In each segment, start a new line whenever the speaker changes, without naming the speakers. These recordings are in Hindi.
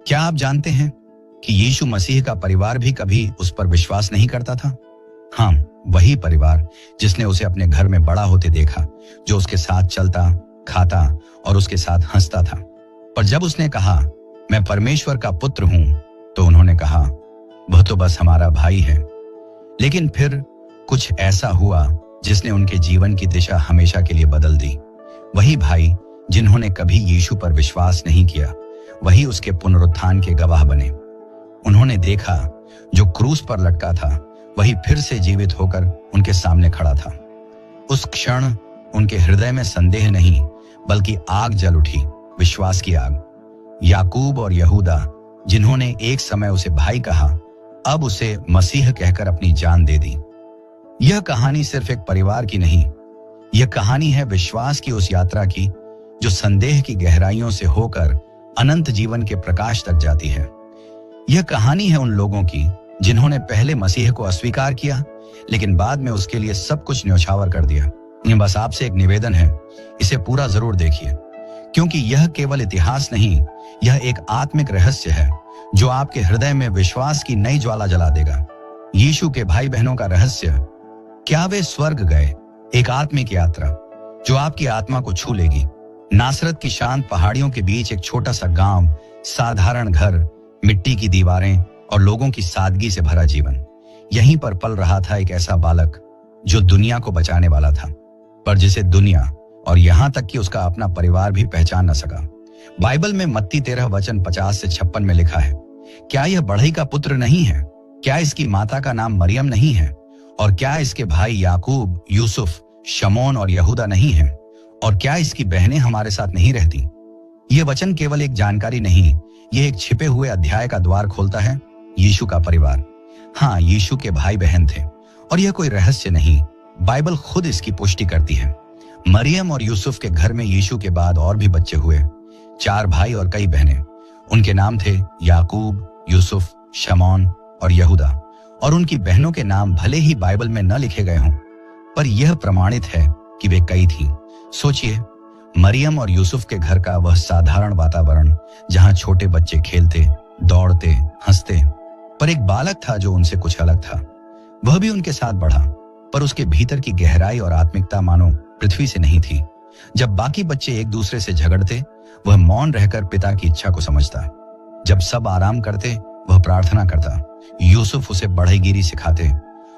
क्या आप जानते हैं कि यीशु मसीह का परिवार भी कभी उस पर विश्वास नहीं करता था? हाँ, वही परिवार जिसने उसे अपने घर में बड़ा होते देखा, जो उसके साथ चलता, खाता और उसके साथ हंसता था। पर जब उसने कहा, मैं परमेश्वर का पुत्र हूं, तो उन्होंने कहा, वह तो बस हमारा भाई है। लेकिन फिर कुछ ऐसा हुआ जिसने उनके जीवन की दिशा हमेशा के लिए बदल दी। वही भाई जिन्होंने कभी यीशु पर विश्वास नहीं किया, वही उसके पुनरुत्थान के गवाह बने। उन्होंने देखा जो क्रूस पर लटका था, वही फिर से जीवित होकर उनके सामने खड़ा था। उस क्षण उनके हृदय में संदेह नहीं, बल्कि आग जल उठी, विश्वास की आग। याकूब और यहूदा, जिन्होंने एक समय उसे भाई कहा, अब उसे मसीह कहकर अपनी जान दे दी। यह कहानी सिर्फ एक परिवार की नहीं, यह कहानी है विश्वास की उस यात्रा की जो संदेह की गहराइयों से होकर अनंत जीवन के प्रकाश तक जाती है। यह कहानी है उन लोगों की जिन्होंने पहले मसीह को अस्वीकार किया, लेकिन बाद में उसके लिए सब कुछ न्यौछावर कर दिया। बस आपसे एक निवेदन है, इसे पूरा जरूर देखिए, क्योंकि यह केवल इतिहास नहीं, यह एक आत्मिक रहस्य है जो आपके हृदय में विश्वास की नई ज्वाला जला देगा। यीशु के भाई बहनों का रहस्य, क्या वे स्वर्ग गए? एक आत्मिक यात्रा जो आपकी आत्मा को छू लेगी। नासरत की शांत पहाड़ियों के बीच एक छोटा सा गांव, साधारण घर, मिट्टी की दीवारें और लोगों की सादगी से भरा जीवन। यहीं पर पल रहा था एक ऐसा बालक जो दुनिया को बचाने वाला था, पर जिसे दुनिया और यहां तक कि उसका अपना परिवार भी पहचान न सका। बाइबल में मत्ती 13 वचन 50 से 56 में लिखा है, क्या यह बढ़ई का पुत्र नहीं है? क्या इसकी माता का नाम मरियम नहीं है? और क्या इसके भाई याकूब, यूसुफ, शमौन और यहूदा नहीं है? और क्या इसकी बहनें हमारे साथ नहीं रहती? यह वचन केवल एक जानकारी नहीं, यह एक छिपे हुए अध्याय का द्वार खोलता है। यीशु का परिवार, हाँ, यीशु के भाई बहन थे, और यह कोई रहस्य नहीं, बाइबल खुद इसकी पुष्टि करती है। मरियम और यूसुफ के घर में यीशु के बाद और भी बच्चे हुए, 4 भाई और कई बहनें। उनके नाम थे याकूब, यूसुफ, शमौन और यहूदा। और उनकी बहनों के नाम भले ही बाइबल में न लिखे गए हों, पर यह प्रमाणित है कि वे कई थीं। सोचिए, मरियम और यूसुफ के घर का वह साधारण वातावरण जहां छोटे बच्चे खेलते, दौड़ते, हंसते, पर एक बालक था जो उनसे कुछ अलग था। वह भी उनके साथ बढ़ा, पर उसके भीतर की गहराई और आत्मिकता मानो पृथ्वी से नहीं थी। जब बाकी बच्चे एक दूसरे से झगड़ते, वह मौन रहकर पिता की इच्छा को समझता। जब सब आराम करते, वह प्रार्थना करता। यूसुफ उसे बढ़ईगिरी सिखाते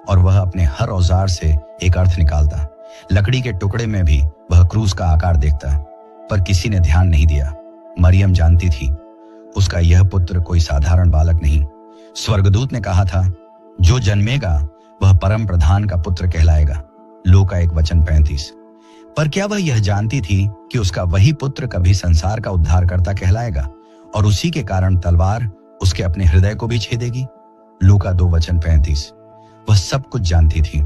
और वह अपने हर औजार से एक अर्थ निकालता। लकड़ी के टुकड़े में भी वह क्रूस का आकार देखता, पर किसी ने ध्यान नहीं दिया। मरियम जानती थी उसका यह पुत्र कोई साधारण बालक नहीं। स्वर्गदूत ने कहा था, जो जन्मेगा वह परम प्रधान का पुत्र कहलाएगा। लूका 1:35। पर क्या वह यह जानती थी कि उसका वही पुत्र कभी संसार का उद्धारकर्ता कहलाएगा और उसी के कारण तलवार उसके अपने हृदय को भी छेदेगी? लूका 2:35। वह सब कुछ जानती थी,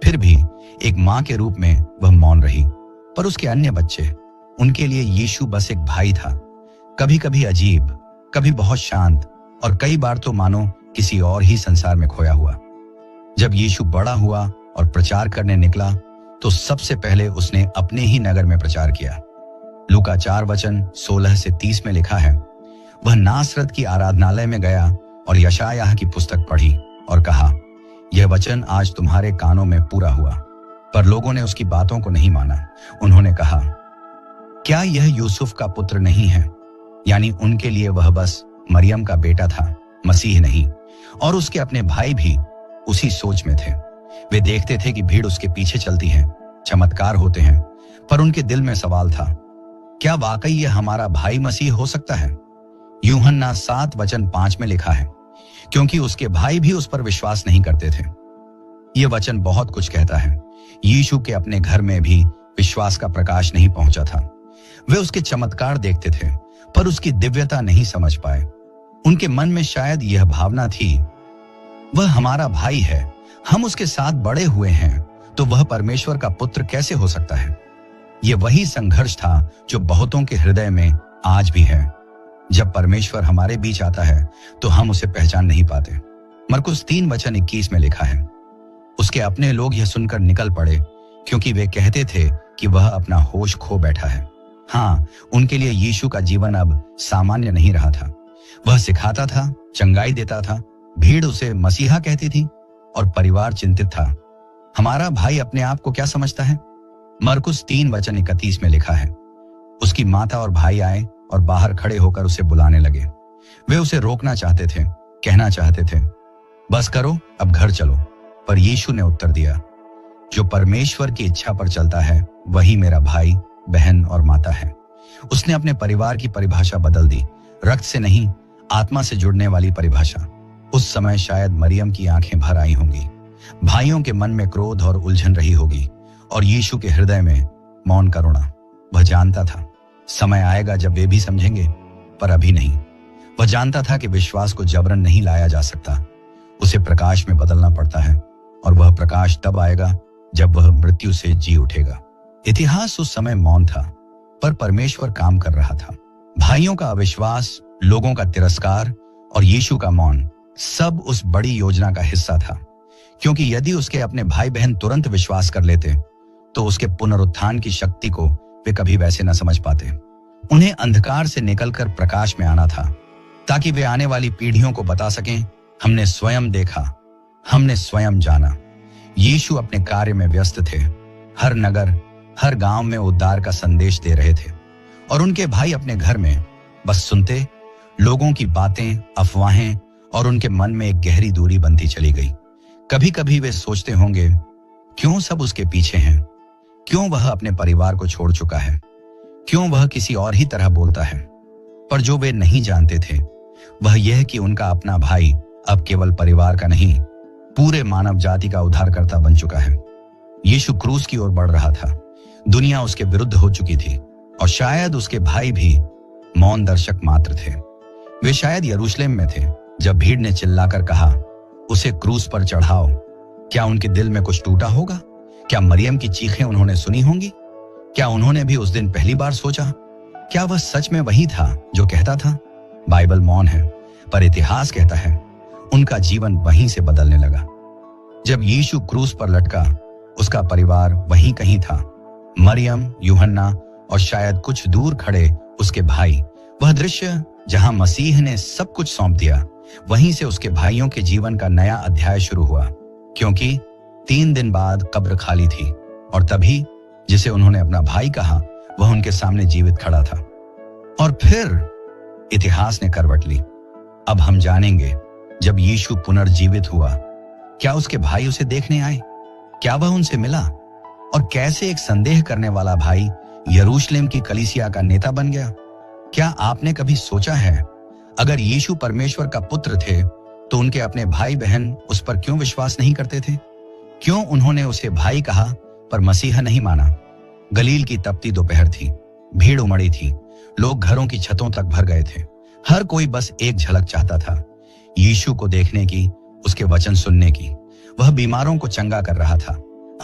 फिर भी एक मां के रूप में वह मौन रही। पर उसके अन्य बच्चे, उनके लिए यीशु बस एक भाई था, कभी कभी अजीब, कभी बहुत शांत, और कई बार तो मानो किसी और ही संसार में खोया हुआ। जब यीशु बड़ा हुआ और प्रचार करने निकला, तो सबसे पहले उसने अपने ही नगर में प्रचार किया। लूका 4:16 से 30 में लिखा है, वह नासरत की आराधनालय में गया और यशायाह की पुस्तक पढ़ी और कहा, यह वचन आज तुम्हारे कानों में पूरा हुआ। पर लोगों ने उसकी बातों को नहीं माना। उन्होंने कहा, क्या यह यूसुफ का पुत्र नहीं है? यानी उनके लिए वह बस मरियम का बेटा था, मसीह नहीं। और उसके अपने भाई भी उसी सोच में थे। वे देखते थे कि भीड़ उसके पीछे चलती है, चमत्कार होते हैं, पर उनके दिल में सवाल था, क्या वाकई यह हमारा भाई मसीह हो सकता है? यूहन्ना 7:5 में लिखा है, क्योंकि उसके भाई भी उस पर विश्वास नहीं करते थे। यह वचन बहुत कुछ कहता है। यीशु के अपने घर में भी विश्वास का प्रकाश नहीं पहुंचा था। वे उसके चमत्कार देखते थे, पर उसकी दिव्यता नहीं समझ पाए। उनके मन में शायद यह भावना थी, वह हमारा भाई है, हम उसके साथ बड़े हुए हैं, तो वह परमेश्वर का पुत्र कैसे हो सकता है? यह वही संघर्ष था जो बहुतों के हृदय में आज भी है। जब परमेश्वर हमारे बीच आता है तो हम उसे पहचान नहीं पाते। मरकुस 3:21 में लिखा है, उसके अपने लोग यह सुनकर निकल पड़े, क्योंकि वे कहते थे कि वह अपना होश खो बैठा है। हाँ, उनके लिए यीशु का जीवन अब सामान्य नहीं रहा था। वह सिखाता था, चंगाई देता था, भीड़ उसे मसीहा कहती थी और परिवार चिंतित था, हमारा भाई अपने आप को क्या समझता है। मरकुस 3:31 में लिखा है, उसकी माता और भाई आए और बाहर खड़े होकर उसे बुलाने लगे। वे उसे रोकना चाहते थे, कहना चाहते थे, बस करो, अब घर चलो। पर यीशु ने उत्तर दिया, जो परमेश्वर की इच्छा पर चलता है वही मेरा भाई, बहन और माता है। उसने अपने परिवार की परिभाषा बदल दी, रक्त से नहीं, आत्मा से जुड़ने वाली परिभाषा। उस समय शायद मरियम की आंखें भर आई होंगी, भाइयों के मन में क्रोध और उलझन रही होगी और यीशु के हृदय में मौन करुणा। वह जानता था समय आएगा जब वे भी समझेंगे, पर अभी नहीं। वह जानता था कि विश्वास को जबरन नहीं लाया जा सकता, उसे प्रकाश में बदलना पड़ता है और वह प्रकाश तब आएगा जब वह मृत्यु से जी उठेगा। इतिहास उस समय मौन था, पर परमेश्वर काम कर रहा था। भाइयों का अविश्वास, लोगों का तिरस्कार और यीशु का मौन सब उस बड़ी योजना का हिस्सा था, क्योंकि यदि उसके अपने भाई बहन तुरंत विश्वास कर लेते तो उसके पुनरुत्थान की शक्ति को वे कभी वैसे न समझ पाते। उन्हें अंधकार से निकलकर प्रकाश में आना था, ताकि वे आने वाली पीढ़ियों को बता सकें, हमने स्वयं देखा, हमने स्वयं जाना। यीशु अपने कार्य में व्यस्त थे, हर नगर, हर गांव में उद्धार का संदेश दे रहे थे और उनके भाई अपने घर में बस सुनते। लोगों की बातें, अफवाहें और उनके मन में एक गहरी दूरी बनती चली गई। कभी कभी वे सोचते होंगे, क्यों सब उसके पीछे हैं, क्यों वह अपने परिवार को छोड़ चुका है, क्यों वह किसी और ही तरह बोलता है। पर जो वे नहीं जानते थे वह यह कि उनका अपना भाई अब केवल परिवार का नहीं, पूरे मानव जाति का उद्धारकर्ता बन चुका है। यीशु क्रूस की ओर बढ़ रहा था, दुनिया उसके विरुद्ध हो चुकी थी और शायद उसके भाई भी मौन दर्शक मात्र थे। वे शायद यरूशलेम में थे जब भीड़ ने चिल्लाकर कहा, उसे क्रूस पर चढ़ाओ। क्या उनके दिल में कुछ टूटा होगा? क्या मरियम की चीखें उन्होंने सुनी होंगी? क्या उन्होंने भी उस दिन पहली बार सोचा, क्या वह सच में वही था जो कहता था? बाइबल मौन है, पर इतिहास कहता है उनका जीवन वहीं से बदलने लगा। जब यीशु क्रूस पर लटका, उसका परिवार वहीं कहीं था, मरियम, यूहन्ना और शायद कुछ दूर खड़े उसके भाई। वह दृश्य जहां मसीह ने सब कुछ सौंप दिया, वहीं से उसके भाइयों के जीवन का नया अध्याय शुरू हुआ, क्योंकि 3 दिन बाद कब्र खाली थी और तभी जिसे उन्होंने अपना भाई कहा वह उनके सामने जीवित खड़ा था। और फिर इतिहास ने करवट ली। अब हम जानेंगे, जब यीशु पुनर्जीवित हुआ, क्या उसके भाई उसे देखने आए? क्या वह उनसे मिला? और कैसे एक संदेह करने वाला भाई यरूशलेम की कलीसिया का नेता बन गया? क्या आपने कभी सोचा है, अगर यीशु परमेश्वर का पुत्र थे तो उनके अपने भाई बहन उस पर क्यों विश्वास नहीं करते थे? क्यों उन्होंने उसे भाई कहा पर मसीहा नहीं माना? गलील की तपती दोपहर थी, भीड़ उमड़ी थी, लोग घरों की छतों तक भर गए थे। हर कोई बस एक झलक चाहता था, यीशु को देखने की, उसके वचन सुनने की। वह बीमारों को चंगा कर रहा था,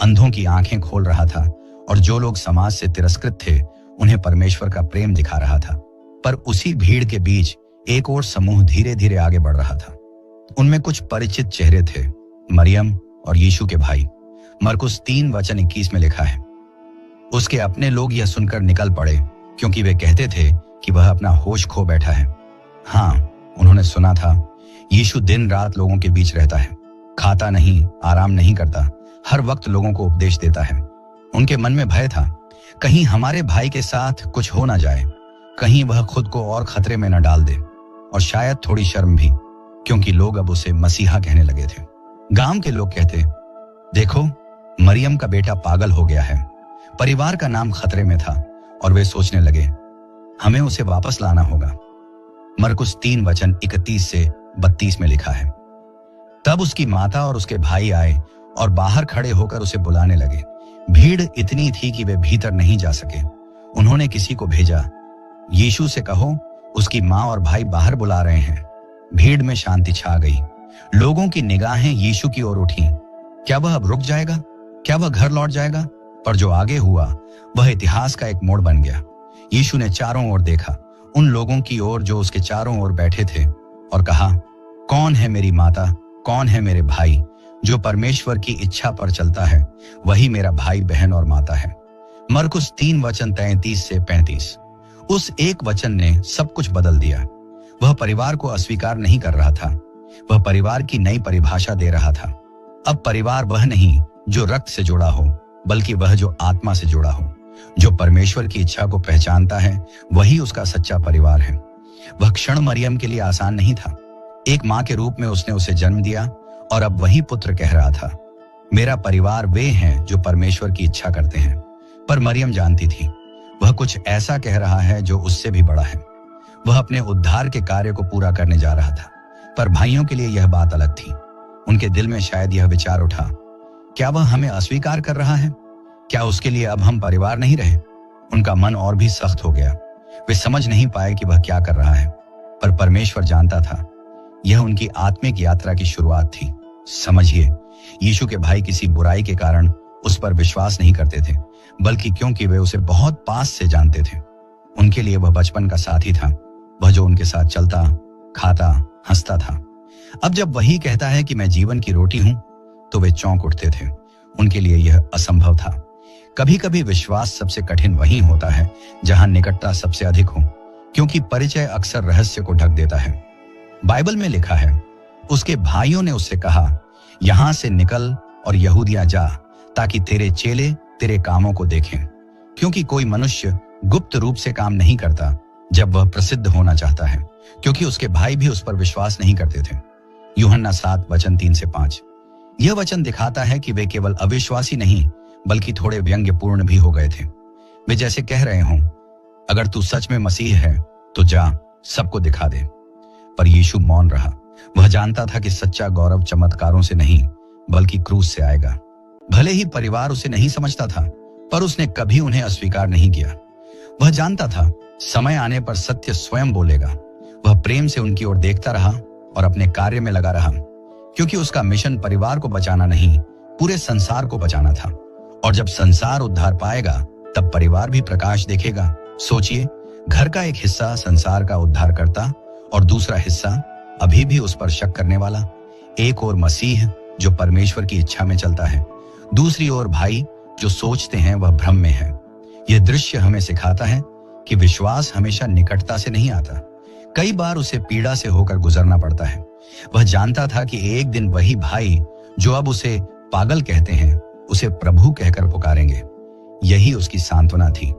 अंधों की आंखें खोल रहा था और जो लोग समाज से तिरस्कृत थे उन्हें परमेश्वर का प्रेम दिखा रहा था। पर उसी भीड़ के बीच एक और समूह धीरे धीरे आगे बढ़ रहा था। उनमें कुछ परिचित चेहरे थे, मरियम और यीशु के भाई। मरकुस 3:21 में लिखा है, उसके अपने लोग यह सुनकर निकल पड़े, क्योंकि वे कहते थे कि वह अपना होश खो बैठा है। हाँ, उन्होंने सुना था, यीशु दिन रात लोगों के बीच रहता है, खाता नहीं, आराम नहीं करता, हर वक्त लोगों को उपदेश देता है। उनके मन में भय था, कहीं हमारे भाई के साथ कुछ हो ना जाए, कहीं वह खुद को और खतरे में न डाल दे। और शायद थोड़ी शर्म भी, क्योंकि लोग अब उसे मसीहा कहने लगे थे। गांव के लोग कहते, देखो, मरियम का बेटा पागल हो गया है। परिवार का नाम खतरे में था और वे सोचने लगे, हमें उसे वापस लाना होगा। मरकुस 3:31-32 में लिखा है, तब उसकी माता और उसके भाई आए और बाहर खड़े होकर उसे बुलाने लगे। भीड़ इतनी थी कि वे भीतर नहीं जा सके। उन्होंने किसी को भेजा, यीशु से कहो उसकी माँ और भाई बाहर बुला रहे हैं। भीड़ में शांति छा गई। लोगों की निगाहें यीशु की ओर उठी। क्या वह अब रुक जाएगा? क्या वह घर लौट जाएगा? पर जो आगे हुआ वह इतिहास का एक मोड़ बन गया। यीशु ने चारों ओर देखा, उन लोगों की ओर जो उसके चारों ओर बैठे थे, और कहा, कौन है मेरी माता, कौन है मेरे भाई? जो परमेश्वर की इच्छा पर चलता है वही मेरा भाई, बहन और माता है। मरकुस 3:33-35। उस एक वचन ने सब कुछ बदल दिया। वह परिवार को अस्वीकार नहीं कर रहा था, वह परिवार की नई परिभाषा दे रहा था। अब परिवार वह नहीं जो रक्त से जुड़ा हो, बल्कि वह जो आत्मा से जुड़ा हो। जो परमेश्वर की इच्छा को पहचानता है वही उसका सच्चा परिवार है। वह क्षण मरियम के लिए आसान नहीं था। एक माँ के रूप में उसने उसे जन्म दिया और अब वही पुत्र कह रहा था, मेरा परिवार वे हैं जो परमेश्वर की इच्छा करते हैं। पर मरियम जानती थी वह कुछ ऐसा कह रहा है जो उससे भी बड़ा है। वह अपने उद्धार के कार्य को पूरा करने जा रहा था, पर भाइयों के लिए यह बात अलग थी। उनके दिल में शायद यह विचार उठा, क्या वह हमें अस्वीकार कर रहा है? क्या उसके लिए अब हम परिवार नहीं रहे? उनका मन और भी सख्त हो गया। वे समझ नहीं पाए कि वह क्या कर रहा है, पर परमेश्वर जानता था। यह उनकी आत्मिक यात्रा की शुरुआत थी। समझिए, यीशु के भाई किसी बुराई के कारण उस पर विश्वास नहीं करते थे, बल्कि क्योंकि वे उसे बहुत पास से जानते थे। उनके लिए वह बचपन का साथी था, वह जो उनके साथ चलता, खाता, हंसता था। अब जब वही कहता है कि मैं जीवन की रोटी हूं, तो वे चौंक उठते थे। उनके लिए यह असंभव था। कभी कभी विश्वास सबसे कठिन वही होता है जहां निकटता सबसे अधिक हो, क्योंकि परिचय अक्सर रहस्य को ढक देता है। बाइबल में लिखा है, उसके भाइयों ने उससे कहा, यहां से निकल और यहूदिया जा, ताकि तेरे चेले तेरे कामों को देखें। क्योंकि कोई मनुष्य गुप्त रूप से काम नहीं करता जब वह प्रसिद्ध होना चाहता है, क्योंकि उसके भाई भी उस पर विश्वास नहीं करते थे। यूहन्ना 7 वचन 3 से 5। यह वचन दिखाता है कि वे केवल अविश्वासी नहीं, बल्कि थोड़े व्यंग्यपूर्ण भी हो गए थे। वे जैसे कह रहे हों, अगर तू सच में मसीह है तो जा, सबको दिखा दे। पर यीशु मौन रहा। वह जानता था कि सच्चा गौरव चमत्कारों से नहीं, बल्कि क्रूस से आएगा। भले ही परिवार उसे नहीं समझता था, पर उसने कभी उन्हें अस्वीकार नहीं किया। वह जानता था समय आने पर सत्य स्वयं बोलेगा। वह प्रेम से उनकी ओर देखता रहा और अपने कार्य में लगा रहा, क्योंकि उसका मिशन परिवार को बचाना नहीं, पूरे संसार को बचाना था। और जब संसार उद्धार पाएगा, तब परिवार भी प्रकाश देखेगा। सोचिए, घर का एक हिस्सा संसार का उद्धार करता और दूसरा हिस्सा अभी भी उस पर शक करने वाला। एक ओर मसीह जो परमेश्वर की इच्छा में चलता है, दूसरी ओर भाई जो सोचते हैं वह भ्रम में है। यह दृश्य हमें सिखाता है कि विश्वास हमेशा निकटता से नहीं आता। कई बार उसे पीड़ा से होकर गुजरना पड़ता है। वह जानता था कि एक दिन वही भाई जो अब उसे पागल कहते हैं, उसे प्रभु कहकर पुकारेंगे। यही उसकी सांत्वना थी।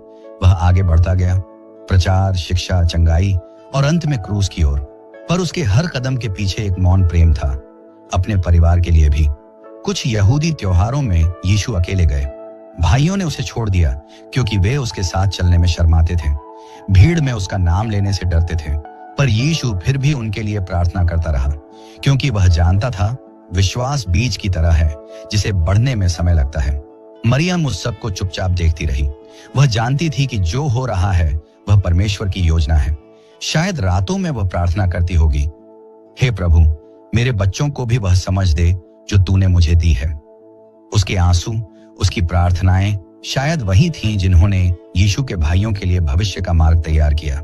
वह आगे बढ़ता गया, प्रचार, शिक्षा, चंगाई और अंत में क्रूस की ओर। पर उसके हर कदम के पीछे एक मौन प्रेम था, अपने परिवार के लिए भी। कुछ यहूदी त्योहारों में यीशु अकेले गए। भाइयों ने उसे छोड़ दिया क्योंकि वे उसके साथ चलने में शर्माते थे, भीड़ में उसका नाम लेने से डरते थे। पर यीशु फिर भी उनके लिए प्रार्थना करता रहा, क्योंकि वह जानता था विश्वास बीज की तरह है जिसे बढ़ने में समय लगता है। मरियम उस सब को चुपचाप देखती रही। वह जानती थी कि जो हो रहा है वह परमेश्वर की योजना है। शायद रातों में वह प्रार्थना करती होगी, हे प्रभु, मेरे बच्चों को भी वह समझ दे जो तूने मुझे दी है। उसके आंसू, उसकी प्रार्थनाएं शायद वही थीं जिन्होंने यीशु के भाइयों के लिए भविष्य का मार्ग तैयार किया।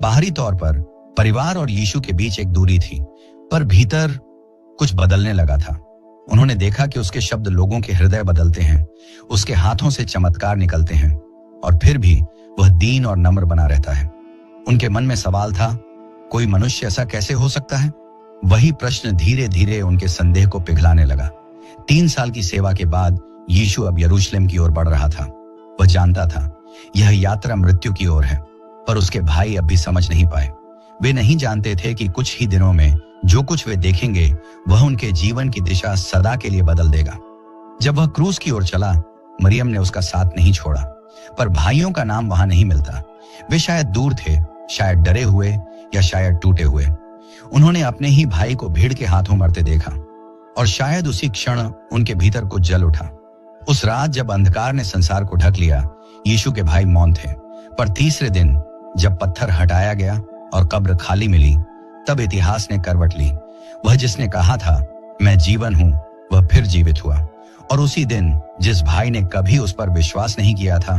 बाहरी तौर पर परिवार और यीशु के बीच एक दूरी थी, पर भीतर कुछ बदलने लगा था। उन्होंने देखा कि उसके शब्द लोगों के हृदय बदलते हैं, उसके हाथों से चमत्कार निकलते हैं, और फिर भी वह दीन और नम्र बना रहता है। उनके मन में सवाल था, कोई मनुष्य ऐसा कैसे हो सकता है? वही प्रश्न धीरे धीरे उनके संदेह को पिघलाने लगा। 3 साल की सेवा के बाद यीशु अब यरूशलेम की ओर बढ़ रहा था। वह जानता था यह यात्रा मृत्यु की ओर है, पर उसके भाई अब भी समझ नहीं पाए। वे नहीं जानते थे कि कुछ ही दिनों में जो कुछ वे देखेंगे वह उनके जीवन की दिशा सदा के लिए बदल देगा। जब वह क्रूस की ओर चला, मरियम ने उसका साथ नहीं छोड़ा, पर भाइयों का नाम वहां नहीं मिलता। वे शायद दूर थे, शायद डरे हुए या शायद टूटे हुए। उन्होंने अपने ही भाई को भीड़ के हाथों मरते देखा, और शायद उसी क्षण उनके भीतर कुछ जल उठा। उस रात जब अंधकार ने संसार को ढक लिया, यीशु के भाई मौन थे। पर तीसरे दिन जब पत्थर हटाया गया और कब्र खाली मिली, तब इतिहास ने करवट ली। वह जिसने कहा था मैं जीवन हूं, वह फिर जीवित हुआ। और उसी दिन जिस भाई ने कभी उस पर विश्वास नहीं किया था,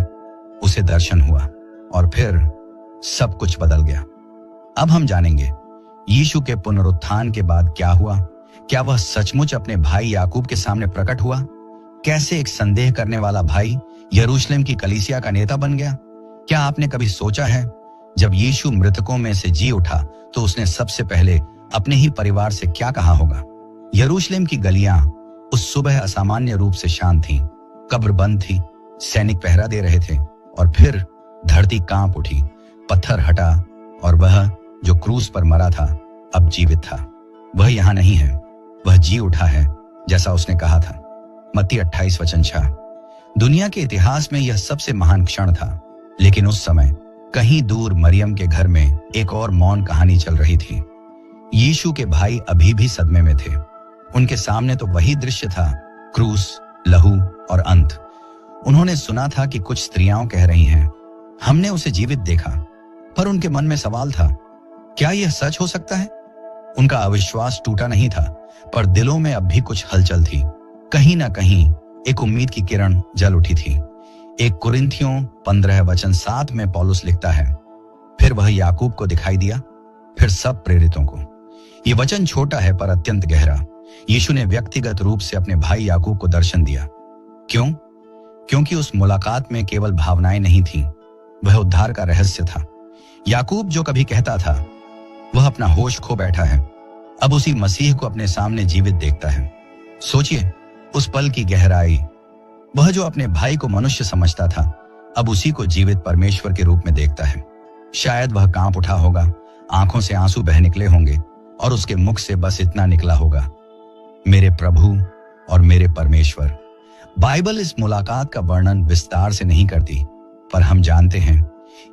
उसे दर्शन हुआ, और फिर सब कुछ बदल गया। अब हम जानेंगे यीशु के पुनरुत्थान के बाद क्या हुआ। क्या वह सचमुच अपने भाई याकूब के सामने प्रकट हुआ? कैसे एक संदेह करने वाला भाई यरूशलेम की कलीसिया का नेता बन गया? क्या आपने कभी सोचा है जब यीशु मृतकों में से जी उठा तो उसने सबसे पहले अपने ही परिवार से क्या कहा होगा? यरूशलेम की गलियां उस सुबह असामान्य रूप से शांत थीं। कब्र बंद थी, सैनिक पहरा दे रहे थे और फिर धरती कांप उठी, पत्थर हटा और वह जो क्रूस पर मरा था अब जीवित था। वह यहां नहीं है, वह जी उठा है जैसा उसने कहा था। मत्ती 28:6। दुनिया के इतिहास में यह सबसे महान क्षण था, लेकिन उस समय कहीं दूर मरियम के घर में एक और मौन कहानी चल रही थी। यीशु के भाई अभी भी सदमे में थे। उनके सामने तो वही दृश्य था, क्रूस, लहू और अंत। उन्होंने सुना था कि कुछ स्त्रियां कह रही हैं, हमने उसे जीवित देखा, पर उनके मन में सवाल था, क्या यह सच हो सकता है? उनका अविश्वास टूटा नहीं था, पर दिलों में अब भी कुछ हलचल थी। कहीं ना कहीं एक उम्मीद की किरण जल उठी थी। 1 कुरिन्थियों 15:7 में पौलुस लिखता है, फिर वह याकूब को दिखाई दिया, फिर सब प्रेरितों को। यह वचन छोटा है पर अत्यंत गहरा। यीशु ने व्यक्तिगत रूप से अपने भाई याकूब को दर्शन दिया। क्यों? क्योंकि उस मुलाकात में केवल भावनाएं नहीं थी, वह उद्धार का रहस्य था। याकूब जो कभी कहता था वह अपना होश खो बैठा है, अब उसी मसीह को अपने सामने जीवित देखता है। सोचिए उस पल की गहराई। वह जो अपने भाई को मनुष्य समझता था, अब उसी को जीवित परमेश्वर के रूप में देखता है। शायद वह कांप उठा होगा, आंखों से आंसू बह निकले होंगे और उसके मुख से बस इतना निकला होगा, मेरे प्रभु और मेरे परमेश्वर। बाइबल इस मुलाकात का वर्णन विस्तार से नहीं करती, पर हम जानते हैं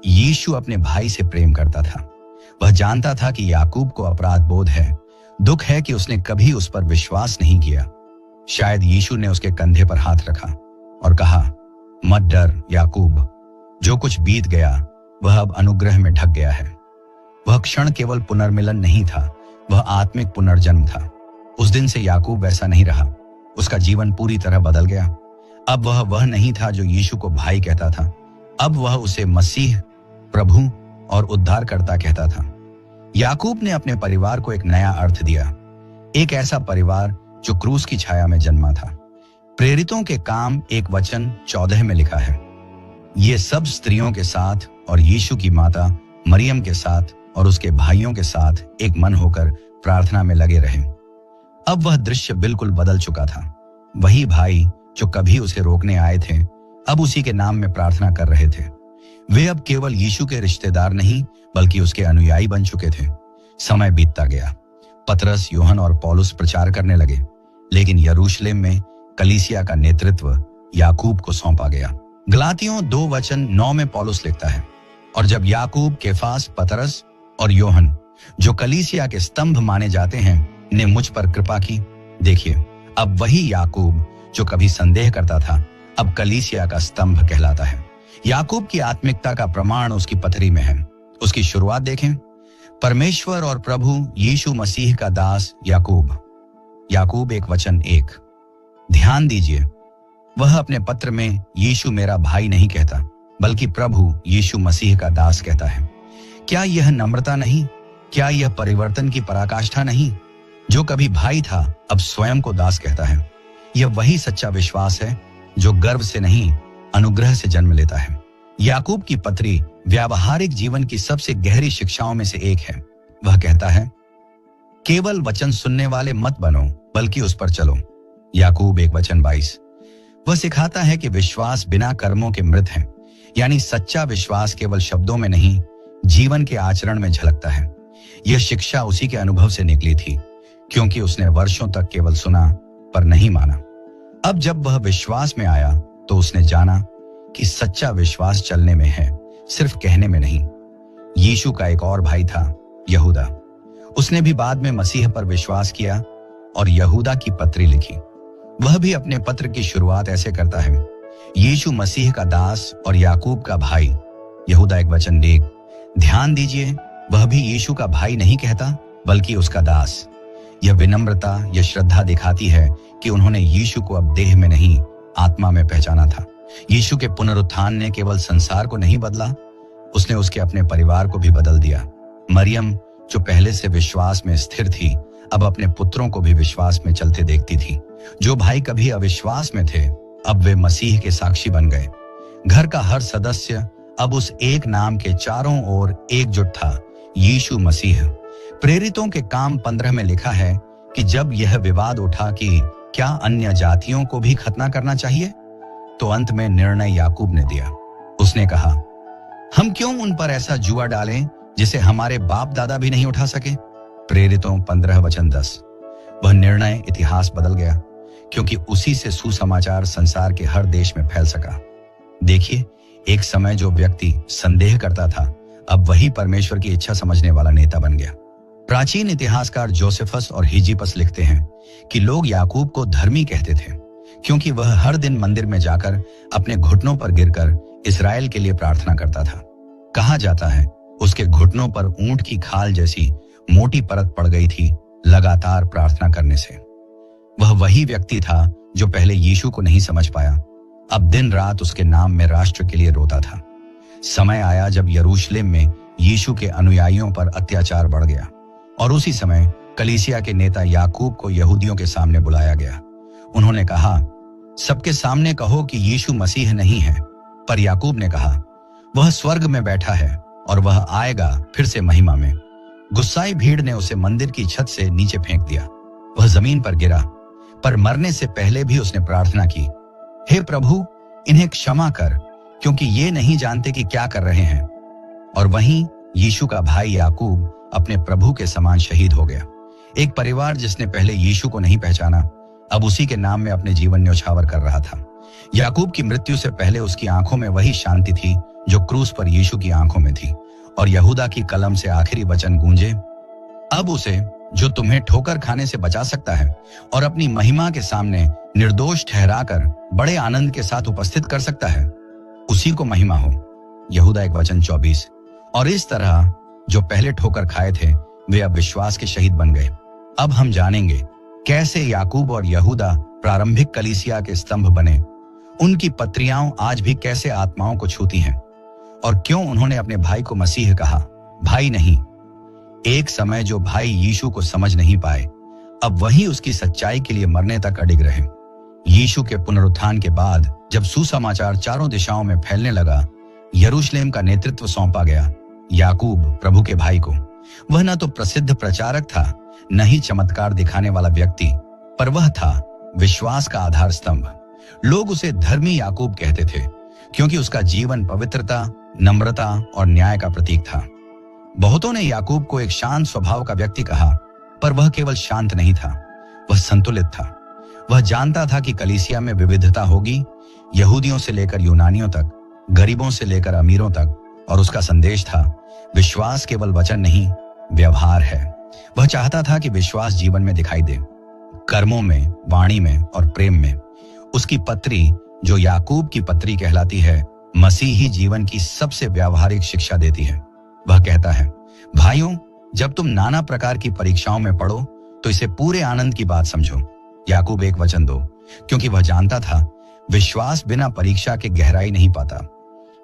यीशु अपने भाई से प्रेम करता था। वह जानता था कि याकूब को अपराध बोध है, दुख है कि उसने कभी उस पर विश्वास नहीं किया। शायद यीशु ने उसके कंधे पर हाथ रखा और कहा, मत डर याकूब, जो कुछ बीत गया वह अब अनुग्रह में ढक गया है। वह क्षण केवल पुनर्मिलन नहीं था, वह आत्मिक पुनर्जन्म था। उस दिन से याकूब वैसा नहीं रहा, उसका जीवन पूरी तरह बदल गया। अब वह नहीं था जो यीशु को भाई कहता था, अब वह उसे मसीह, प्रभु और उद्धारकर्ता कहता था। याकूब ने अपने परिवार को एक नया अर्थ दिया, एक ऐसा परिवार जो क्रूस की छाया में जन्मा था। प्रेरितों के काम 1:14 में लिखा है, ये सब स्त्रियों के साथ और यीशु की माता मरियम के साथ और उसके भाइयों के साथ एक मन होकर प्रार्थना में लगे रहे। अब वह दृश्य बिल्कुल बदल चुका था। वही भाई जो कभी उसे रोकने आए थे, अब उसी के नाम में प्रार्थना कर रहे थे। वे अब केवल यीशु के रिश्तेदार नहीं, बल्कि उसके अनुयायी बन चुके थे। समय बीतता गया, पतरस, यूहन्ना और पौलुस प्रचार करने लगे, लेकिन यरूशलेम में कलीसिया का नेतृत्व याकूब को सौंपा गया। गलातियों 2:9 में पौलुस लिखता है, और जब याकूब, केफास, पतरस और यूहन्ना, जो कलीसिया के स्तंभ माने जाते हैं, ने मुझ पर कृपा की, देखिए अब वही याकूब जो कभी संदेह करता था, अब कलीसिया का स्तंभ कहलाता है। याकूब की आत्मिकता का प्रमाण उसकी पथरी में है। उसकी शुरुआत देखें, परमेश्वर और प्रभु यीशु मसीह का दास याकूब। याकूब 1:1। ध्यान दीजिए, वह अपने पत्र में यीशु मेरा भाई नहीं कहता, बल्कि प्रभु यीशु मसीह का दास कहता है। क्या यह नम्रता नहीं? क्या यह परिवर्तन की पराकाष्ठा नहीं? जो कभी भाई था अब स्वयं को दास कहता है। यह वही सच्चा विश्वास है जो गर्व से नहीं, अनुग्रह से जन्म लेता है। याकूब की पत्री व्यावहारिक जीवन की सबसे गहरी शिक्षाओं में से एक है। वह कहता है, केवल वचन सुनने वाले मत बनो, बल्कि उस पर चलो। याकूब 1:22। वह सिखाता है कि विश्वास बिना कर्मों के मृत है, यानी सच्चा विश्वास केवल शब्दों में नहीं, जीवन के आचरण में झलकता है। यह शिक्षा उसी के अनुभव से निकली थी, क्योंकि उसने वर्षों तक केवल सुना पर नहीं माना। अब जब वह विश्वास में आया तो उसने जाना कि सच्चा विश्वास चलने में है, सिर्फ कहने में नहीं। यीशु का एक और भाई था, यहूदा। उसने भी बाद में मसीह पर विश्वास किया और यहूदा की पत्री लिखी। वह भी अपने पत्र की शुरुआत ऐसे करता है, यीशु मसीह का दास और याकूब का भाई। यहूदा 1:1। ध्यान दीजिए, वह भी यीशु का भाई नहीं कहता, बल्कि उसका दास। यह विनम्रता, यह श्रद्धा दिखाती है कि उन्होंने यीशु को अब देह में नहीं, आत्मा में पहचाना था। यीशु के पुनरुत्थान ने केवल संसार को नहीं बदला, उसने उसके अपने परिवार को भी बदल दिया। मरियम, जो पहले से विश्वास में स्थिर थी, अब अपने पुत्रों को भी विश्वास में चलते देखती थी। जो भाई कभी अविश्वास में थे, अब वे मसीह के साक्षी बन गए। घर का हर सदस्य अब उस एक नाम के चारों ओर एकजुट था, यीशु मसीह। प्रेरितों के काम 15 में लिखा है कि जब यह विवाद उठा कि क्या अन्य जातियों को भी खतना करना चाहिए, तो अंत में निर्णय याकूब ने दिया। उसने कहा, हम क्यों उन पर ऐसा जुआ डालें जिसे हमारे बाप दादा भी नहीं उठा सके। प्रेरितों 15:10। वह निर्णय इतिहास बदल गया, क्योंकि उसी से सुसमाचार संसार के हर देश में फैल सका। देखिए, एक समय जो व्यक्ति संदेह करता था, अब वही परमेश्वर की इच्छा समझने वाला नेता बन गया। प्राचीन इतिहासकार जोसेफस और हिजिपस लिखते हैं कि लोग याकूब को धर्मी कहते थे, क्योंकि वह हर दिन मंदिर में जाकर अपने घुटनों पर गिरकर इस्राएल के लिए प्रार्थना करता था। कहा जाता है उसके घुटनों पर ऊंट की खाल जैसी मोटी परत पड़ गई थी लगातार प्रार्थना करने से। वह वही व्यक्ति था जो पहले यीशु को नहीं समझ पाया, अब दिन रात उसके नाम में राष्ट्र के लिए रोता था। समय आया जब यरूशलेम में यीशु के अनुयायियों पर अत्याचार बढ़ गया, और उसी समय कलीसिया के नेता याकूब को यहूदियों के सामने बुलाया गया। उन्होंने कहा, सबके सामने कहो कि यीशु मसीह नहीं है। पर याकूब ने कहा, वह स्वर्ग में बैठा है और वह आएगा फिर से महिमा में। गुस्साई भीड़ ने उसे मंदिर की छत से नीचे फेंक दिया। वह जमीन पर गिरा, पर मरने से पहले भी उसने प्रार्थना की, हे प्रभु, इन्हें क्षमा कर, क्योंकि ये नहीं जानते कि क्या कर रहे हैं। और वहीं यीशु का भाई याकूब अपने प्रभु के समान शहीद हो गया। एक परिवार जिसने पहले यीशु को नहीं पहचाना, अब उसी के नाम में अपने जीवन न्योछावर कर रहा था। याकूब की मृत्यु से पहले उसकी आंखों में वही शांति थी जो क्रूस पर यीशु की आंखों में थी, और यहूदा की कलम से आखिरी वचन गूंजे, अब उसे जो तुम्हें ठोकर खाने से बचा सकता है और अपनी महिमा के सामने निर्दोष ठहराकर बड़े आनंद के साथ उपस्थित कर सकता है, उसी को महिमा हो। यहूदा 1:24। और इस तरह जो पहले ठोकर खाए थे वे अब विश्वास के शहीद बन गए। अब हम जानेंगे कैसे याकूब और यहूदा प्रारंभिक कलीसिया के स्तंभ बने, उनकी पत्रियां आज भी कैसे आत्माओं को छूती हैं, और क्यों उन्होंने अपने भाई को मसीह कहा, भाई नहीं। एक समय जो भाई यीशु को समझ नहीं पाए, अब वही उसकी सच्चाई के लिए मरने तक अडिग रहे। यीशु के पुनरुत्थान के बाद जब सुसमाचार चारों दिशाओं में फैलने लगा, यरूशलेम का नेतृत्व सौंपा गया याकूब प्रभु के भाई को। वह न तो प्रसिद्ध प्रचारक था, न ही चमत्कार दिखाने वाला व्यक्ति, पर वह था विश्वास का आधार स्तंभ। लोग उसे धर्मी याकूब कहते थे, क्योंकि उसका जीवन पवित्रता, नम्रता और न्याय का प्रतीक था। बहुतों ने याकूब को एक शांत स्वभाव का व्यक्ति कहा, पर वह केवल शांत नहीं था, वह संतुलित था। वह जानता था कि कलीसिया में विविधता होगी, यहूदियों से लेकर यूनानियों तक, गरीबों से लेकर अमीरों तक, और उसका संदेश था, विश्वास केवल वचन नहीं, व्यवहार है। वह चाहता था कि विश्वास जीवन में दिखाई दे, कर्मों में, वाणी में और प्रेम में। उसकी पत्री, जो याकूब की पत्री कहलाती है, मसीही जीवन की सबसे व्यावहारिक शिक्षा देती है। वह कहता है, भाइयों, जब तुम नाना प्रकार की परीक्षाओं में पड़ो तो इसे पूरे आनंद की बात समझो। याकूब 1:2, क्योंकि वह जानता था विश्वास बिना परीक्षा के गहराई नहीं पाता।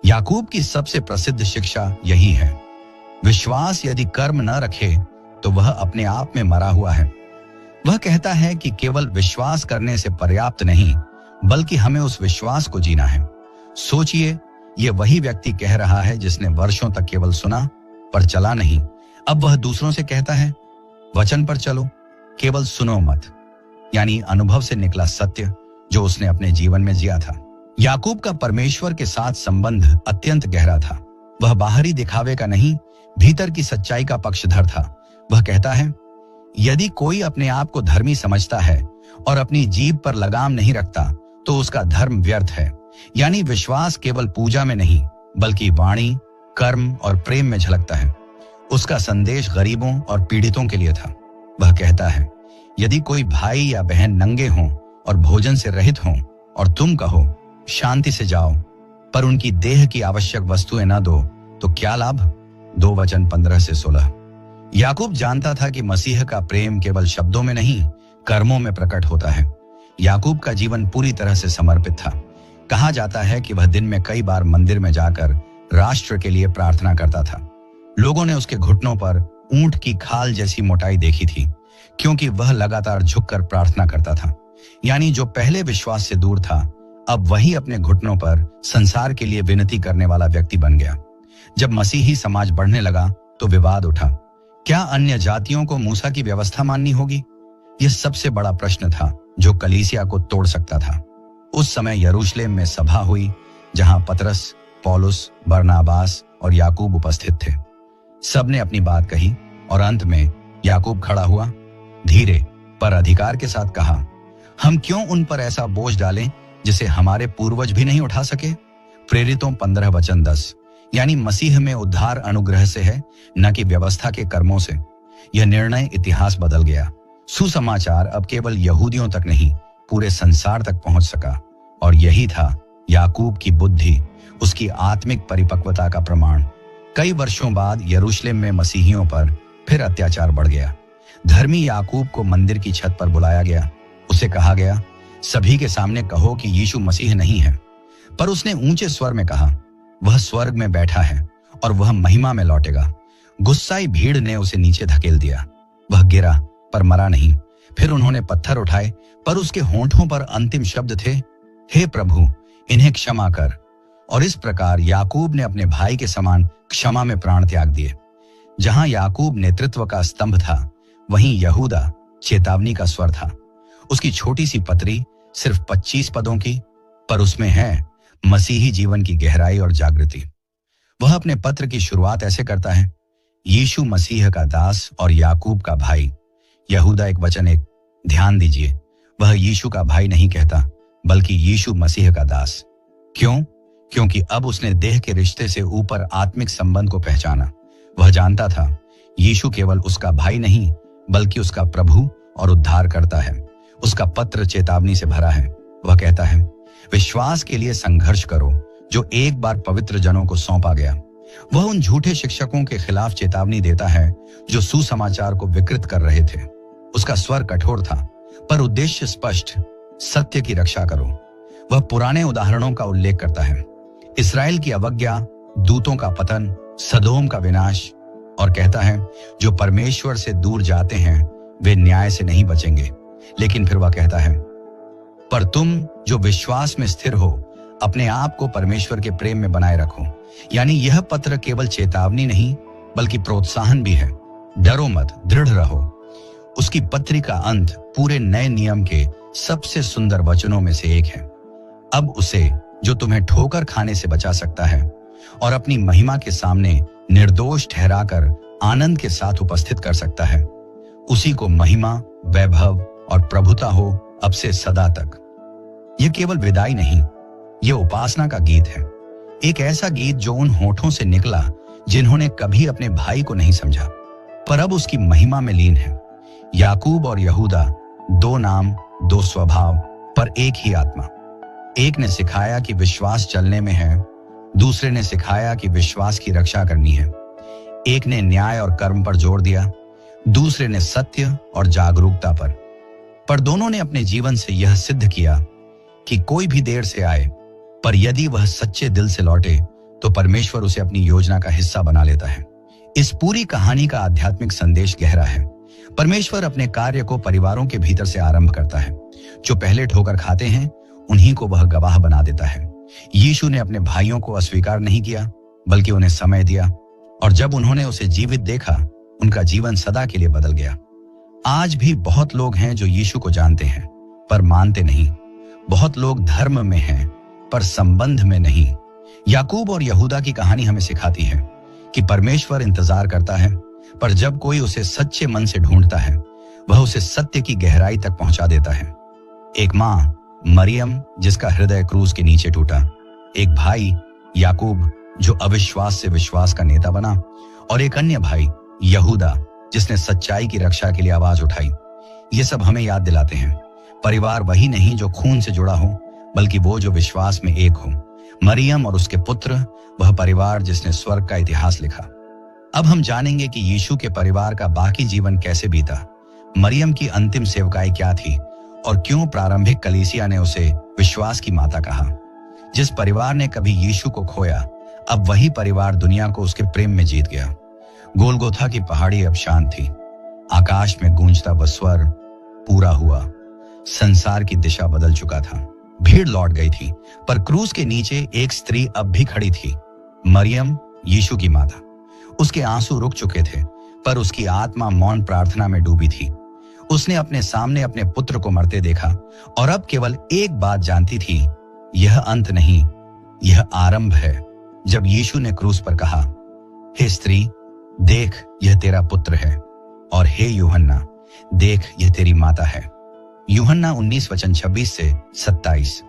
याकूब की सबसे प्रसिद्ध शिक्षा यही है, विश्वास यदि कर्म न रखे तो वह अपने आप में मरा हुआ है। वह कहता है कि केवल विश्वास करने से पर्याप्त नहीं, बल्कि हमें उस विश्वास को जीना है। सोचिए, यह वही व्यक्ति कह रहा है जिसने वर्षों तक केवल सुना पर चला नहीं। अब वह दूसरों से कहता है, वचन पर चलो, केवल सुनो मत। यानी अनुभव से निकला सत्य जो उसने अपने जीवन में जिया था। याकूब का परमेश्वर के साथ संबंध अत्यंत गहरा था। वह बाहरी दिखावे का नहीं, भीतर की सच्चाई का पक्षधर था। वह कहता है, यदि कोई अपने आप को धर्मी समझता है और अपनी जीभ पर लगाम नहीं रखता तो उसका धर्म व्यर्थ है। यानी विश्वास केवल पूजा में नहीं, बल्कि वाणी, कर्म और प्रेम में झलकता है। उसका संदेश गरीबों और पीड़ितों के लिए था। वह कहता है, यदि कोई भाई या बहन नंगे हों और भोजन से रहित हों और तुम कहो शांति से जाओ, पर उनकी देह की आवश्यक वस्तुएं न दो, तो क्या लाभ। 2:15-16। याकूब जानता था कि मसीह का प्रेम केवल शब्दों में नहीं, कर्मों में प्रकट होता है। याकूब का जीवन पूरी तरह से समर्पित था। कहा जाता है कि वह दिन में कई बार मंदिर में जाकर राष्ट्र के लिए प्रार्थना करता था। लोगों ने उसके घुटनों पर ऊंट की खाल जैसी मोटाई देखी थी, क्योंकि वह लगातार झुककर प्रार्थना करता था। यानी जो पहले विश्वास से दूर था, अब वही अपने घुटनों पर संसार के लिए विनती करने वाला व्यक्ति बन गया। जब मसीही समाज बढ़ने लगा तो विवाद उठा, क्या अन्य जातियों को मूसा की व्यवस्था माननी होगी? यह सबसे बड़ा प्रश्न था जो कलीसिया को तोड़ सकता था। उस समय यरूशलेम में सभा हुई जहां पतरस, पौलुस, बरनाबास और याकूब उपस्थित थे। सबने अपनी बात कही और अंत में याकूब खड़ा हुआ, धीरे पर अधिकार के साथ कहा, हम क्यों उन पर ऐसा बोझ डालें जिसे हमारे पूर्वज भी नहीं उठा सके? प्रेरितों 15:10। यानी मसीह में उद्धार अनुग्रह से है, न कि व्यवस्था के कर्मों से। यह निर्णय इतिहास बदल गया। सुसमाचार अब केवल यहूदियों तक नहीं, पूरे संसार तक पहुंच सका। और यही था याकूब की बुद्धि, उसकी आत्मिक परिपक्वता का प्रमाण। कई वर्षों बाद यरूशलेम में मसीहियों पर फिर अत्याचार बढ़ गया। धर्मी याकूब को मंदिर की छत पर बुलाया गया। उसे कहा गया, सभी के सामने कहो कि यीशु मसीह नहीं है। पर उसने ऊंचे स्वर में कहा, वह स्वर्ग में बैठा है और वह महिमा में लौटेगा। गुस्साई भीड़ ने उसे नीचे धकेल दिया। वह गिरा पर मरा नहीं। फिर उन्होंने पत्थर उठाए, पर उसके होंठों पर अंतिम शब्द थे, हे प्रभु, इन्हें क्षमा कर। और इस प्रकार याकूब ने अपने भाई के समान क्षमा में प्राण त्याग दिए। जहां याकूब नेतृत्व का स्तंभ था, वहीं यहूदा चेतावनी का स्वर था। उसकी छोटी सी पत्री सिर्फ 25 पदों की, पर उसमें है मसीही जीवन की गहराई और जागृति। वह अपने पत्र की शुरुआत ऐसे करता है, यीशु मसीह का दास और याकूब का भाई। यहूदा एक वचन, एक ध्यान दीजिए, वह यीशु का भाई नहीं कहता, बल्कि यीशु मसीह का दास। क्यों? क्योंकि अब उसने देह के रिश्ते से ऊपर आत्मिक संबंध को पहचाना। वह जानता था यीशु केवल उसका भाई नहीं, बल्कि उसका प्रभु और उद्धार करता है। उसका पत्र चेतावनी से भरा है। वह कहता है, विश्वास के लिए संघर्ष करो जो एक बार पवित्र जनों को सौंपा गया। वह उन झूठे शिक्षकों के खिलाफ चेतावनी देता है जो सुसमाचार को विकृत कर रहे थे। उसका स्वर कठोर था, पर उद्देश्य स्पष्ट, सत्य की रक्षा करो। वह पुराने उदाहरणों का उल्लेख करता है, इस्राएल की अवज्ञा, दूतों का पतन, सदोम का विनाश, और कहता है जो परमेश्वर से दूर जाते हैं वे न्याय से नहीं बचेंगे। लेकिन फिर वह कहता है, पर तुम जो विश्वास में स्थिर हो, अपने आप को परमेश्वर के प्रेम में बनाए रखो। यानी यह पत्र केवल चेतावनी नहीं, बल्कि प्रोत्साहन भी है। डरो मत, दृढ़ रहो। उसकी पत्री का अंत पूरे नए नियम के सबसे सुंदर वचनों में से एक है। अब उसे जो तुम्हें ठोकर खाने से बचा सकता है और अपनी महिमा के सामने निर्दोष ठहराकर आनंद के साथ उपस्थित कर सकता है, उसी को महिमा, वैभव और प्रभुता हो अब से सदा तक। यह केवल विदाई नहीं, यह उपासना का गीत है। एक ऐसा गीत जो उन होठों से निकला जिन्होंने कभी अपने भाई को नहीं समझा, पर अब उसकी महिमा में लीन है। याकूब और यहूदा, दो नाम, दो स्वभाव, पर एक ही आत्मा। एक ने सिखाया कि विश्वास चलने में है, दूसरे ने सिखाया कि विश्वास की रक्षा करनी है। एक ने न्याय और कर्म पर जोर दिया, दूसरे ने सत्य और जागरूकता पर दोनों ने अपने जीवन से यह सिद्ध किया कि कोई भी देर से आए, पर यदि वह सच्चे दिल से लौटे तो परमेश्वर उसे अपनी योजना का हिस्सा बना लेता है। इस पूरी कहानी का आध्यात्मिक संदेश गहरा है। परमेश्वर अपने कार्य को परिवारों के भीतर से आरंभ करता है। जो पहले ठोकर खाते हैं उन्हीं को वह गवाह बना देता है। यीशु ने अपने भाइयों को अस्वीकार नहीं किया, बल्कि उन्हें समय दिया, और जब उन्होंने उसे जीवित देखा, उनका जीवन सदा के लिए बदल गया। आज भी बहुत लोग हैं जो यीशु को जानते हैं पर मानते नहीं। बहुत लोग धर्म में हैं पर संबंध में नहीं। याकूब और यहूदा की कहानी हमें सिखाती है कि परमेश्वर इंतजार करता है, पर जब कोई उसे सच्चे मन से ढूंढता है, वह उसे सत्य की गहराई तक पहुंचा देता है। एक माँ मरियम जिसका हृदय क्रूस के नीचे टूटा, एक भाई याकूब जो अविश्वास से विश्वास का नेता बना, और एक अन्य भाई यहूदा जिसने सच्चाई की रक्षा के लिए आवाज उठाई। ये सब हमें याद दिलाते हैं, परिवार वही नहीं जो खून से जुड़ा हो, बल्कि वो जो विश्वास में एक हो। मरियम और उसके पुत्र, वह परिवार जिसने स्वर्ग का इतिहास लिखा। अब हम जानेंगे कि यीशु के परिवार का बाकी जीवन कैसे बीता, मरियम की अंतिम सेवकाई क्या थी, और क्यों प्रारंभिक कलीसिया ने उसे विश्वास की माता कहा। जिस परिवार ने कभी यीशु को खोया, अब वही परिवार दुनिया को उसके प्रेम में जीत गया। गोलगोथा की पहाड़ी अब शांत थी। आकाश में गूंजता वह स्वर पूरा हुआ। संसार की दिशा बदल चुका था। भीड़ लौट गई थी, पर क्रूस के नीचे एक स्त्री अब भी खड़ी थी, मरियम, यीशु की माता। उसके आंसू रुक चुके थे, पर उसकी आत्मा मौन प्रार्थना में डूबी थी। उसने अपने सामने अपने पुत्र को मरते देखा और अब केवल एक बात जानती थी, यह अंत नहीं, यह आरंभ है। जब यीशु ने क्रूस पर कहा, हे स्त्री, देख यह तेरा पुत्र है, और हे यूहन्ना, देख यह तेरी माता है। यूहन्ना 19:26-27।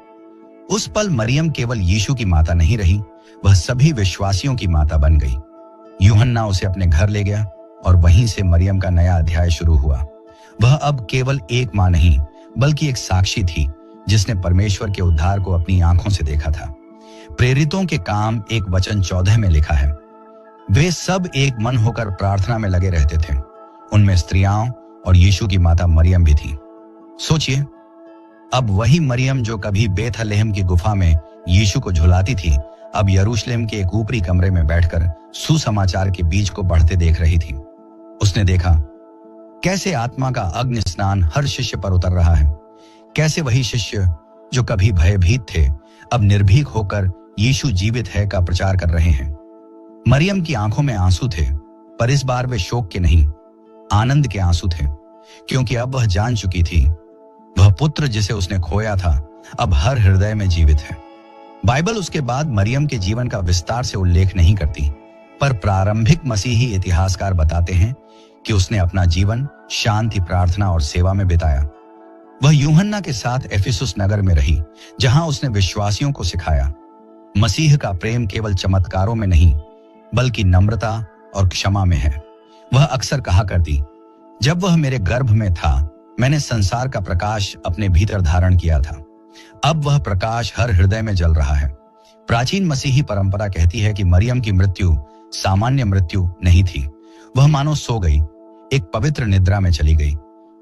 उस पल मरियम केवल यीशु की माता नहीं रही, वह सभी विश्वासियों की माता बन गई। यूहन्ना उसे अपने घर ले गया और वहीं से मरियम का नया अध्याय शुरू हुआ। वह अब केवल एक मां नहीं, बल्कि एक साक्षी थी, जिसने परमेश्वर के उद्धार को अपनी आंखों से देखा था। प्रेरितों के काम 1:14 में लिखा है, वे सब एक मन होकर प्रार्थना में लगे रहते थे। उनमें स्त्रियां और यीशु की माता मरियम भी थी। सोचिए, अब वही मरियम जो कभी बेथलेहम की गुफा में यीशु को झुलाती थी, अब यरूशलेम के एक ऊपरी कमरे में बैठकर सुसमाचार के बीज को बढ़ते देख रही थी। उसने देखा कैसे आत्मा का अग्नि स्नान हर शिष्य पर उतर रहा है, कैसे वही शिष्य जो कभी भयभीत थे, अब निर्भीक होकर यीशु जीवित है का प्रचार कर रहे हैं। मरियम की आंखों में आंसू थे, पर इस बार वे शोक के नहीं, आनंद के आंसू थे, क्योंकि अब वह जान चुकी थी, वह पुत्र जिसे उसने खोया था अब हर हृदय में जीवित है। बाइबल उसके बाद मरियम के जीवन का विस्तार से उल्लेख नहीं करती, पर प्रारंभिक मसीही इतिहासकार बताते हैं कि उसने अपना जीवन शांति, प्रार्थना और सेवा में बिताया। वह यूहन्ना के साथ एफिसुस नगर में रही, जहां उसने विश्वासियों को सिखाया, मसीह का प्रेम केवल चमत्कारों में नहीं, बल्कि नम्रता और क्षमा में है। वह अक्सर कहा करती, जब वह मेरे गर्भ में था, मैंने संसार का प्रकाश अपने भीतर धारण किया था। अब वह प्रकाश हर हृदय में जल रहा है। प्राचीन मसीही परंपरा कहती है कि मरियम की मृत्यु सामान्य मृत्यु नहीं थी। वह मानो सो गई, एक पवित्र निद्रा में चली गई।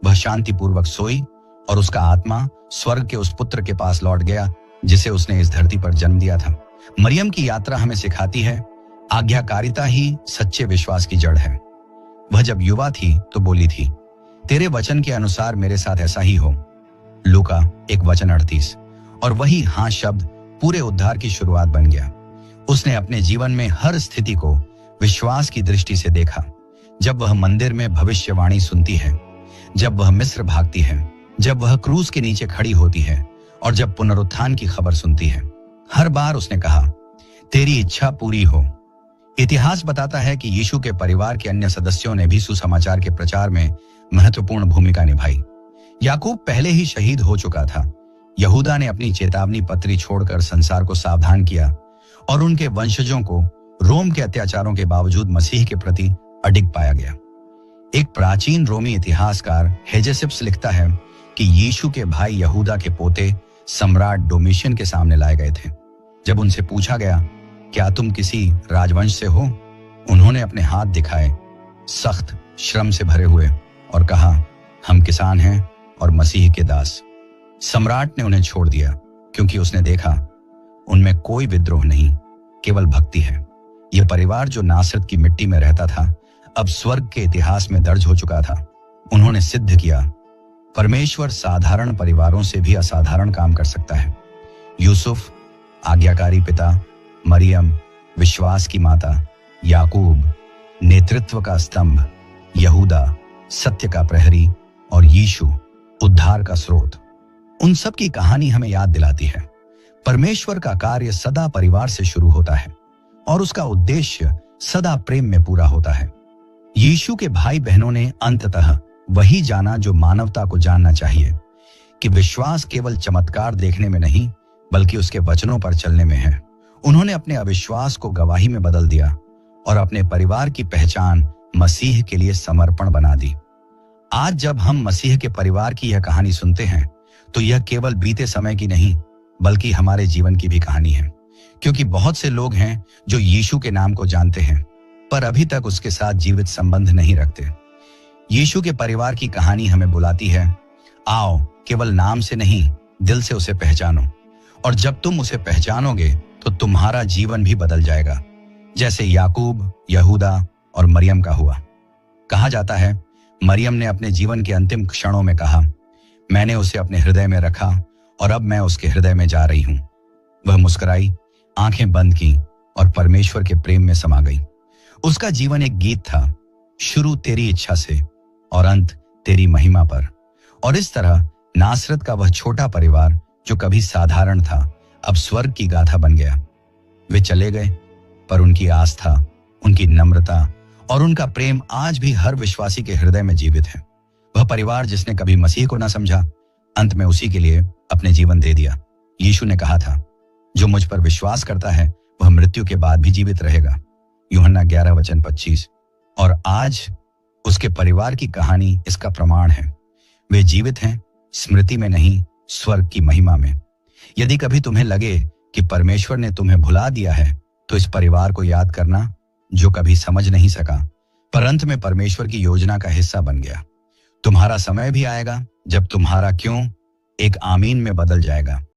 वह शांतिपूर्वक सोई और उसका आत्मा स्वर्ग के उस पुत्र के पास लौट गया जिसे उसने इस धरती पर जन्म दिया था। मरियम की यात्रा हमें सिखाती है, आज्ञाकारिता ही सच्चे विश्वास की जड़ है। वह जब युवा थी तो बोली थी, तेरे वचन के अनुसार मेरे साथ ऐसा ही हो। लूका 1:38। और वही हाँ शब्द पूरे उद्धार की शुरुआत बन गया। उसने अपने जीवन में हर स्थिति को विश्वास की दृष्टि से देखा। जब वह मंदिर में भविष्यवाणी सुनती है, जब वह मिस्र भागती है, जब वह क्रूस के नीचे खड़ी होती है और जब पुनरुत्थान की खबर सुनती है, हर बार उसने कहा, तेरी इच्छा पूरी हो। इतिहास बताता है कि यीशु के परिवार के अन्य सदस्यों ने भी सुसमाचार के प्रचार में महत्वपूर्ण भूमिका निभाई। याकूब पहले ही शहीद हो चुका था। यहूदा ने अपनी चेतावनी पत्री छोड़कर संसार को सावधान किया और उनके वंशजों को रोम के अत्याचारों के बावजूद मसीह के प्रति अडिग पाया गया। एक प्राचीन रोमी इतिहासकार हेजेसिप्स लिखता है कि यीशु के भाई यहूदा के पोते सम्राट डोमिशियन के सामने लाए गए थे। जब उनसे पूछा गया, क्या तुम किसी राजवंश से हो? उन्होंने अपने हाथ दिखाए, सख्त श्रम से भरे हुए, और कहा, हम किसान हैं और मसीह के दास। सम्राट ने उन्हें छोड़ दिया क्योंकि उसने देखा उनमें कोई विद्रोह नहीं, केवल भक्ति है। यह परिवार जो नासरत की मिट्टी में रहता था, अब स्वर्ग के इतिहास में दर्ज हो चुका था। उन्होंने सिद्ध किया, परमेश्वर साधारण परिवारों से भी असाधारण काम कर सकता है। यूसुफ, आज्ञाकारी पिता, मरियम, विश्वास की माता, याकूब, नेतृत्व का स्तंभ, यहूदा, सत्य का प्रहरी, और यीशु, उद्धार का स्रोत। उन सब की कहानी हमें याद दिलाती है, परमेश्वर का कार्य सदा परिवार से शुरू होता है और उसका उद्देश्य सदा प्रेम में पूरा होता है। यीशु के भाई बहनों ने अंततः वही जाना जो मानवता को जानना चाहिए, कि विश्वास केवल चमत्कार देखने में नहीं, बल्कि उसके वचनों पर चलने में है। उन्होंने अपने अविश्वास को गवाही में बदल दिया और अपने परिवार की पहचान मसीह के लिए समर्पण बना दी। आज जब हम मसीह के परिवार की यह कहानी सुनते हैं, तो यह केवल बीते समय की नहीं, बल्कि हमारे जीवन की भी कहानी है। क्योंकि बहुत से लोग हैं जो यीशु के नाम को जानते हैं, पर अभी तक उसके साथ जीवित संबंध नहीं रखते। यीशु के परिवार की कहानी हमें बुलाती है, आओ केवल नाम से नहीं, दिल से उसे पहचानो। और जब तुम उसे पहचानोगे तो तुम्हारा जीवन भी बदल जाएगा, जैसे याकूब, यहूदा और मरियम का हुआ। कहा जाता है, मरियम ने अपने जीवन के अंतिम क्षणों में कहा, मैंने उसे अपने हृदय में रखा और अब मैं उसके हृदय में जा रही हूं। वह मुस्कुराई, आंखें बंद की और परमेश्वर के प्रेम में समा गई। उसका जीवन एक गीत था, शुरू तेरी इच्छा से और अंत तेरी महिमा पर। और इस तरह नासरत का वह छोटा परिवार जो कभी साधारण था, अब स्वर्ग की गाथा बन गया। वे चले गए, पर उनकी आस्था, उनकी नम्रता और उनका प्रेम आज भी हर विश्वासी के हृदय में जीवित है। वह परिवार जिसने कभी मसीह को न समझा, अंत में उसी के लिए अपने जीवन दे दिया। यीशु ने कहा था, जो मुझ पर विश्वास करता है वह मृत्यु के बाद भी जीवित रहेगा। यूहन्ना 11:25। और आज उसके परिवार की कहानी इसका प्रमाण है। वे जीवित हैं, स्मृति में नहीं, स्वर्ग की महिमा में। यदि कभी तुम्हें लगे कि परमेश्वर ने तुम्हें भुला दिया है, तो इस परिवार को याद करना जो कभी समझ नहीं सका, पर अंत में परमेश्वर की योजना का हिस्सा बन गया। तुम्हारा समय भी आएगा जब तुम्हारा क्यों एक आमीन में बदल जाएगा।